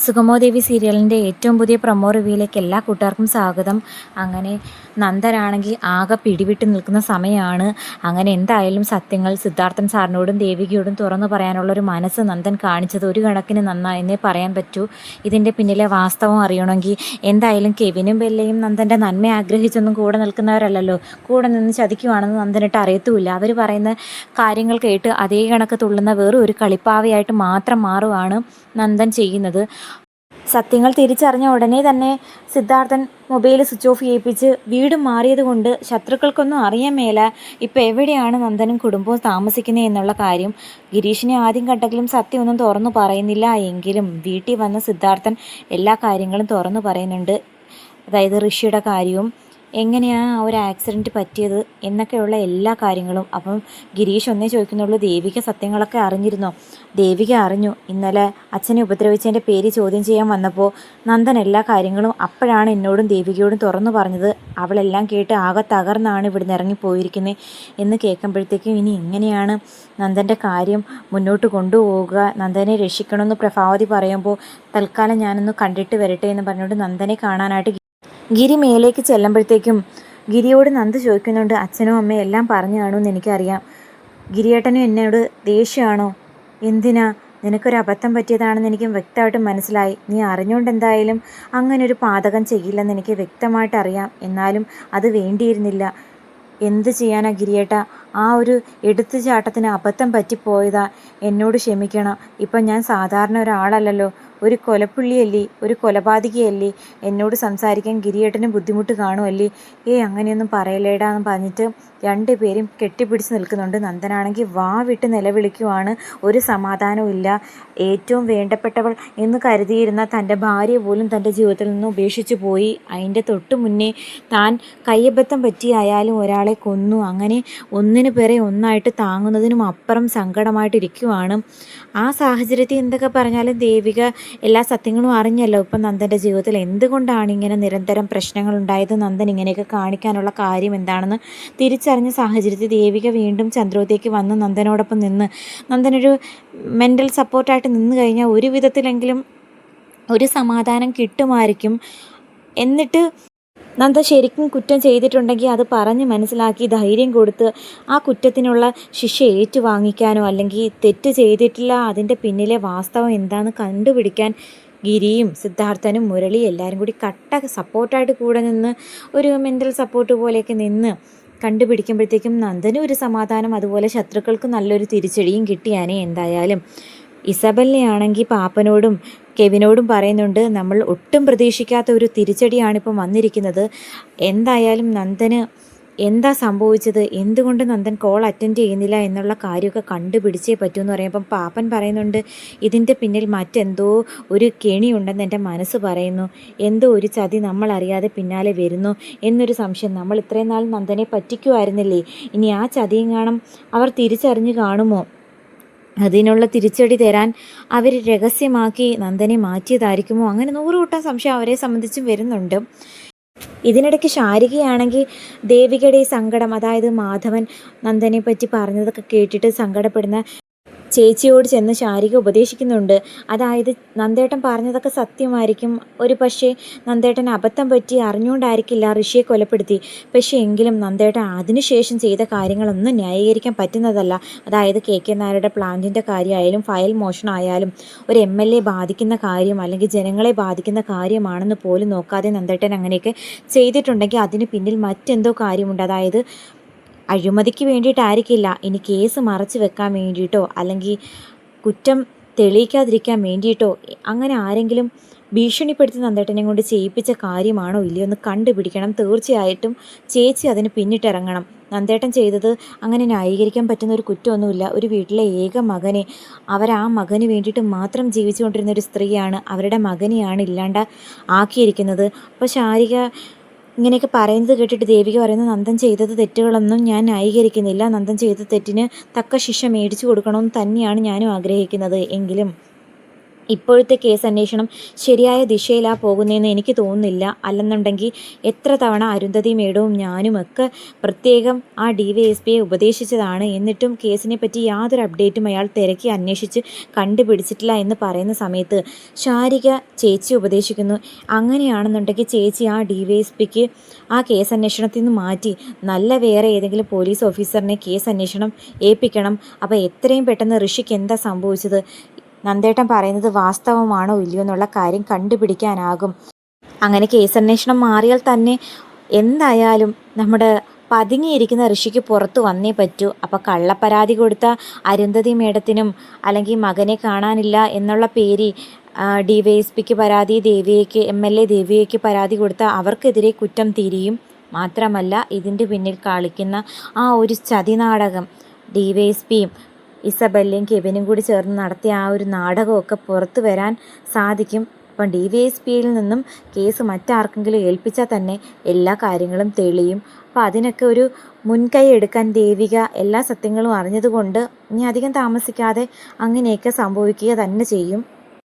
സുഗമോ ദേവി സീരിയലിൻ്റെ ഏറ്റവും പുതിയ പ്രൊമോ റിവ്യൂയിലേക്ക് എല്ലാ കൂട്ടുകാർക്കും സ്വാഗതം. അങ്ങനെ നന്ദനാണെങ്കിൽ ആകെ പിടിവിട്ട് നിൽക്കുന്ന സമയമാണ്. അങ്ങനെ എന്തായാലും സത്യങ്ങൾ സിദ്ധാർത്ഥൻ സാറിനോടും ദേവികയോടും തുറന്നു പറയാനുള്ളൊരു മനസ്സ് നന്ദൻ കാണിച്ചത് ഒരു കണക്കിന് നന്നായെന്നേ പറയാൻ പറ്റൂ. ഇതിൻ്റെ പിന്നിലെ വാസ്തവം അറിയണമെങ്കിൽ എന്തായാലും കെവിനും ബെല്ലയും നന്ദൻ്റെ നന്മ ആഗ്രഹിച്ചൊന്നും കൂടെ നിൽക്കുന്നവരല്ലല്ലോ. കൂടെ നിന്ന് ചതിക്കുവാണെന്ന് നന്ദനിട്ട് അറിയത്തുമില്ല. അവർ പറയുന്ന കാര്യങ്ങൾ കേട്ട് അതേ കണക്ക് തുള്ളുന്ന വേറെ ഒരു കളിപ്പാവയായിട്ട് മാത്രം മാറുകയാണ് നന്ദൻ ചെയ്യുന്നത്. സത്യങ്ങൾ തിരിച്ചറിഞ്ഞ ഉടനെ തന്നെ സിദ്ധാർത്ഥൻ മൊബൈൽ സ്വിച്ച് ഓഫ് ചെയ്യിപ്പിച്ച് വീട് മാറിയത് കൊണ്ട് ശത്രുക്കൾക്കൊന്നും അറിയാൻ മേല ഇപ്പോൾ എവിടെയാണ് നന്ദനും കുടുംബവും താമസിക്കുന്നത് എന്നുള്ള കാര്യം. ഗിരീഷിനെ ആദ്യം കണ്ടെങ്കിലും സത്യമൊന്നും തുറന്നു പറയുന്നില്ല. എങ്കിലും വീട്ടിൽ വന്ന സിദ്ധാർത്ഥൻ എല്ലാ കാര്യങ്ങളും തുറന്നു പറയുന്നുണ്ട്. അതായത് ഋഷിയുടെ കാര്യവും എങ്ങനെയാണ് ആ ഒരു ആക്സിഡൻറ്റ് പറ്റിയത് എന്നൊക്കെയുള്ള എല്ലാ കാര്യങ്ങളും. അപ്പം ഗിരീഷ് ഒന്നേ ചോദിക്കുന്നുള്ളൂ, ദേവിക സത്യങ്ങളൊക്കെ അറിഞ്ഞിരുന്നോ? ദേവിക അറിഞ്ഞു. ഇന്നലെ അച്ഛനെ ഉപദ്രവിച്ചതിൻ്റെ പേര് ചോദ്യം ചെയ്യാൻ വന്നപ്പോൾ നന്ദൻ എല്ലാ കാര്യങ്ങളും അപ്പോഴാണ് എന്നോടും ദേവികയോടും തുറന്നു പറഞ്ഞത്. അവളെല്ലാം കേട്ട് ആകെ തകർന്നാണ് ഇവിടുന്ന് ഇറങ്ങിപ്പോയിരിക്കുന്നത് എന്ന് കേൾക്കുമ്പോഴത്തേക്കും ഇനി എങ്ങനെയാണ് നന്ദൻ്റെ കാര്യം മുന്നോട്ട് കൊണ്ടുപോവുക? നന്ദനെ രക്ഷിക്കണമെന്ന് പ്രഭാവതി പറയുമ്പോൾ തൽക്കാലം ഞാനൊന്ന് കണ്ടിട്ട് വരട്ടെ എന്ന് പറഞ്ഞുകൊണ്ട് നന്ദനെ കാണാനായിട്ട് ഗിരി മേലേക്ക് ചെല്ലുമ്പോഴത്തേക്കും ഗിരിയോട് നന്ദ ചോദിക്കുന്നുണ്ട്, അച്ഛനും അമ്മയും എല്ലാം പറഞ്ഞു കാണുമെന്ന് എനിക്കറിയാം. ഗിരിയേട്ടനും എന്നോട് ദേഷ്യമാണോ? എന്തിനാ? നിനക്കൊരു അബദ്ധം പറ്റിയതാണെന്ന് എനിക്ക് വ്യക്തമായിട്ട് മനസ്സിലായി. നീ അറിഞ്ഞുകൊണ്ട് എന്തായാലും അങ്ങനൊരു പാതകം ചെയ്യില്ലെന്ന് എനിക്ക് വ്യക്തമായിട്ട് അറിയാം. എന്നാലും അത് വേണ്ടിയിരുന്നില്ല. എന്ത് ചെയ്യാനാ ഗിരിയേട്ട? ആ ഒരു എടുത്തുചാട്ടത്തിന് അബദ്ധം പറ്റിപ്പോയതാ. എന്നോട് ക്ഷമിക്കണം. ഇപ്പം ഞാൻ സാധാരണ ഒരാളല്ലല്ലോ, ഒരു കൊലപ്പുള്ളിയല്ലേ, ഒരു കൊലപാതകിയല്ലേ. എന്നോട് സംസാരിക്കാൻ ഗിരിയേട്ടന് ബുദ്ധിമുട്ട് കാണുമല്ലേ? അങ്ങനെയൊന്നും പറയലേടാ എന്ന് പറഞ്ഞിട്ട് രണ്ടുപേരും കെട്ടിപ്പിടിച്ച് നിൽക്കുന്നുണ്ട്. നന്ദനാണെങ്കിൽ വാ വിട്ട് നിലവിളിക്കുവാണ്. ഒരു സമാധാനവും ഇല്ല. ഏറ്റവും വേണ്ടപ്പെട്ടവൾ എന്ന് കരുതിയിരുന്ന തൻ്റെ ഭാര്യ പോലും തൻ്റെ ജീവിതത്തിൽ നിന്ന് ഉപേക്ഷിച്ചു പോയി. അതിൻ്റെ തൊട്ട് മുന്നേ താൻ കയ്യബദ്ധം പറ്റിയായാലും ഒരാളെ കൊന്നു. അങ്ങനെ ഒന്നിനു പേരെ ഒന്നായിട്ട് താങ്ങുന്നതിനും അപ്പുറം സങ്കടമായിട്ടിരിക്കുവാണ്. ആ സാഹചര്യത്തിൽ എന്തൊക്കെ പറഞ്ഞാലും ദേവിക എല്ലാ സത്യങ്ങളും അറിഞ്ഞല്ലോ. ഇപ്പം നന്ദൻ്റെ ജീവിതത്തിൽ എന്തുകൊണ്ടാണ് ഇങ്ങനെ നിരന്തരം പ്രശ്നങ്ങൾ ഉണ്ടായത്, നന്ദൻ ഇങ്ങനെയൊക്കെ കാണിക്കാനുള്ള കാര്യം എന്താണെന്ന് തിരിച്ചറിഞ്ഞ സാഹചര്യത്തിൽ ദേവിക വീണ്ടും ചന്ദ്രോത്തേക്ക് വന്ന് നന്ദനോടൊപ്പം നിന്ന് നന്ദനൊരു മെൻ്റൽ സപ്പോർട്ടായിട്ട് നിന്ന് കഴിഞ്ഞാൽ ഒരു വിധത്തിലെങ്കിലും ഒരു സമാധാനം കിട്ടുമായിരിക്കും. എന്നിട്ട് നന്ദ ശരിക്കും കുറ്റം ചെയ്തിട്ടുണ്ടെങ്കിൽ അത് പറഞ്ഞ് മനസ്സിലാക്കി ധൈര്യം കൊടുത്ത് ആ കുറ്റത്തിനുള്ള ശിക്ഷ ഏറ്റുവാങ്ങിക്കാനോ അല്ലെങ്കിൽ തെറ്റ് ചെയ്തിട്ടില്ല അതിൻ്റെ പിന്നിലെ വാസ്തവം എന്താണെന്ന് കണ്ടുപിടിക്കാൻ ഗിരിയും സിദ്ധാർത്ഥനും മുരളി എല്ലാവരും കൂടി കട്ട സപ്പോർട്ടായിട്ട് കൂടെ നിന്ന് ഒരു മെൻ്റൽ സപ്പോർട്ട് പോലെയൊക്കെ നിന്ന് കണ്ടുപിടിക്കുമ്പോഴത്തേക്കും നന്ദനും ഒരു സമാധാനം, അതുപോലെ ശത്രുക്കൾക്ക് നല്ലൊരു തിരിച്ചടിയും കിട്ടിയാനേ. എന്തായാലും ഇസബലിനെയാണെങ്കിൽ പാപ്പനോടും കെവിനോടും പറയുന്നുണ്ട്, നമ്മൾ ഒട്ടും പ്രതീക്ഷിക്കാത്ത ഒരു തിരിച്ചടിയാണിപ്പം വന്നിരിക്കുന്നത്. എന്തായാലും നന്ദന് എന്താ സംഭവിച്ചത്, എന്തുകൊണ്ട് നന്ദൻ കോൾ അറ്റൻഡ് ചെയ്യുന്നില്ല എന്നുള്ള കാര്യമൊക്കെ കണ്ടുപിടിച്ചേ പറ്റുമെന്ന് പറയുമ്പം പാപ്പൻ പറയുന്നുണ്ട്, ഇതിൻ്റെ പിന്നിൽ മറ്റെന്തോ ഒരു കെണിയുണ്ടെന്ന് എൻ്റെ മനസ്സ് പറയുന്നു. എന്തോ ഒരു ചതി നമ്മളറിയാതെ പിന്നാലെ വരുന്നു എന്നൊരു സംശയം. നമ്മൾ ഇത്രയും നാൾ നന്ദനെ പറ്റിക്കുമായിരുന്നില്ലേ, ഇനി ആ ചതിയും കാണും അവർ തിരിച്ചറിഞ്ഞ് കാണുമോ? അതിനുള്ള തിരിച്ചടി തരാൻ അവർ രഹസ്യമാക്കി നന്ദനെ മാറ്റിയതായിരിക്കുമോ? അങ്ങനെ 100 കൂട്ടം സംശയം അവരെ സംബന്ധിച്ചും വരുന്നുണ്ട്. ഇതിനിടയ്ക്ക് ശാരികയാണെങ്കിൽ ദേവികയുടെ സങ്കടം, അതായത് മാധവൻ നന്ദനെ പറ്റി പറഞ്ഞതൊക്കെ കേട്ടിട്ട് സങ്കടപ്പെടുന്ന ചേച്ചിയോട് ചെന്ന് ശാരിക ഉപദേശിക്കുന്നുണ്ട്. അതായത് നന്ദേട്ടൻ പറഞ്ഞതൊക്കെ സത്യമായിരിക്കും, ഒരു പക്ഷേ നന്ദേട്ടൻ അബദ്ധം പറ്റി അറിഞ്ഞുകൊണ്ടായിരിക്കില്ല ഋഷിയെ കൊലപ്പെടുത്തി. പക്ഷേ എങ്കിലും നന്ദേട്ടൻ അതിനുശേഷം ചെയ്ത കാര്യങ്ങളൊന്നും ന്യായീകരിക്കാൻ പറ്റുന്നതല്ല. അതായത് കെ നായരുടെ പ്ലാന്റിൻ്റെ കാര്യമായാലും ഫയൽ മോഷണമായാലും ഒരു MLA ബാധിക്കുന്ന കാര്യം അല്ലെങ്കിൽ ജനങ്ങളെ ബാധിക്കുന്ന കാര്യമാണെന്ന് പോലും നോക്കാതെ നന്ദേട്ടൻ അങ്ങനെയൊക്കെ ചെയ്തിട്ടുണ്ടെങ്കിൽ അതിന് പിന്നിൽ മറ്റെന്തോ കാര്യമുണ്ട്. അതായത് അഴിമതിക്ക് വേണ്ടിയിട്ടായിരിക്കില്ല, ഇനി കേസ് മറച്ചു വെക്കാൻ വേണ്ടിയിട്ടോ അല്ലെങ്കിൽ കുറ്റം തെളിയിക്കാതിരിക്കാൻ വേണ്ടിയിട്ടോ അങ്ങനെ ആരെങ്കിലും ഭീഷണിപ്പെടുത്തി നന്ദേട്ടനെ കൊണ്ട് ചെയ്യിപ്പിച്ച കാര്യമാണോ ഇല്ലയോ എന്ന് കണ്ടുപിടിക്കണം. തീർച്ചയായിട്ടും ചേച്ചി അതിന് പിന്നിട്ടിറങ്ങണം. നന്ദേട്ടൻ ചെയ്തത് അങ്ങനെ ന്യായീകരിക്കാൻ പറ്റുന്ന ഒരു കുറ്റമൊന്നുമില്ല. ഒരു വീട്ടിലെ ഏക മകനെ ആ മകന് വേണ്ടിയിട്ട് മാത്രം ജീവിച്ചുകൊണ്ടിരുന്ന ഒരു സ്ത്രീയാണ്, അവരുടെ മകനെയാണ് ഇല്ലാണ്ട് ആക്കിയിരിക്കുന്നത്. അപ്പോൾ ശാരിക ഇങ്ങനെയൊക്കെ പറയുന്നത് കേട്ടിട്ട് ദേവിക പറയുന്നത്, നന്ദൻ ചെയ്തത് തെറ്റുകളൊന്നും ഞാൻ ന്യായീകരിക്കുന്നില്ല, നന്ദൻ ചെയ്ത തെറ്റിന് തക്ക ശിക്ഷ മേടിച്ചു കൊടുക്കണമെന്ന് തന്നെയാണ് ഞാനും ആഗ്രഹിക്കുന്നത്. എങ്കിലും ഇപ്പോഴത്തെ കേസ് അന്വേഷണം ശരിയായ ദിശയിലാണ് പോകുന്നതെന്ന് എനിക്ക് തോന്നുന്നില്ല. അല്ലെന്നുണ്ടെങ്കിൽ എത്ര തവണ അരുന്ധതി മേഡവും ഞാനുമൊക്കെ പ്രത്യേകം ആ DYSPയെ ഉപദേശിച്ചതാണ്. എന്നിട്ടും കേസിനെ പറ്റി യാതൊരു അപ്ഡേറ്റും അയാൾ തിരക്കി അന്വേഷിച്ച് കണ്ടുപിടിച്ചിട്ടില്ല എന്ന് പറയുന്ന സമയത്ത് ശാരിക ചേച്ചി ഉപദേശിക്കുന്നു. അങ്ങനെയാണെന്നുണ്ടെങ്കിൽ ചേച്ചി ആ DYSPക്ക് ആ കേസ് അന്വേഷണത്തിൽ നിന്ന് മാറ്റി നല്ല വേറെ ഏതെങ്കിലും പോലീസ് ഓഫീസറിനെ കേസ് അന്വേഷണം ഏൽപ്പിക്കണം. അപ്പോൾ എത്രയും പെട്ടെന്ന് ഋഷിക്ക് എന്താ സംഭവിച്ചത്, നന്ദേട്ടൻ പറയുന്നത് വാസ്തവമാണോ ഇല്ലയോ എന്നുള്ള കാര്യം കണ്ടുപിടിക്കാനാകും. അങ്ങനെ കേസന്വേഷണം മാറിയാൽ തന്നെ എന്തായാലും നമ്മുടെ പതുങ്ങിയിരിക്കുന്ന ഋഷിക്ക് പുറത്ത് വന്നേ പറ്റൂ. അപ്പോൾ കള്ളപ്പരാതി കൊടുത്ത അരുന്ധതി മേഡത്തിനും അല്ലെങ്കിൽ മകനെ കാണാനില്ല എന്നുള്ള പേര് DYSPക്ക് പരാതി, ദേവിയയ്ക്ക് MLA ദേവിയയ്ക്ക് പരാതി കൊടുത്ത അവർക്കെതിരെ കുറ്റം തിരിയും. മാത്രമല്ല ഇതിൻ്റെ പിന്നിൽ കളിക്കുന്ന ആ ഒരു ചതിനാടകം DYSPയും ഇസബെല്ലയും കെവിനും കൂടി ചേർന്ന് നടത്തിയ ആ ഒരു നാടകമൊക്കെ പുറത്തു വരാൻ സാധിക്കും. അപ്പം DYSPയിൽ നിന്നും കേസ് മറ്റാർക്കെങ്കിലും ഏൽപ്പിച്ചാൽ തന്നെ എല്ലാ കാര്യങ്ങളും തെളിയും. അപ്പം അതിനൊക്കെ ഒരു മുൻകൈ എടുക്കാൻ ദേവിക എല്ലാ സത്യങ്ങളും അറിഞ്ഞതുകൊണ്ട് ഇനി അധികം താമസിക്കാതെ അങ്ങനെയൊക്കെ സംഭവിക്കുക തന്നെ ചെയ്യും.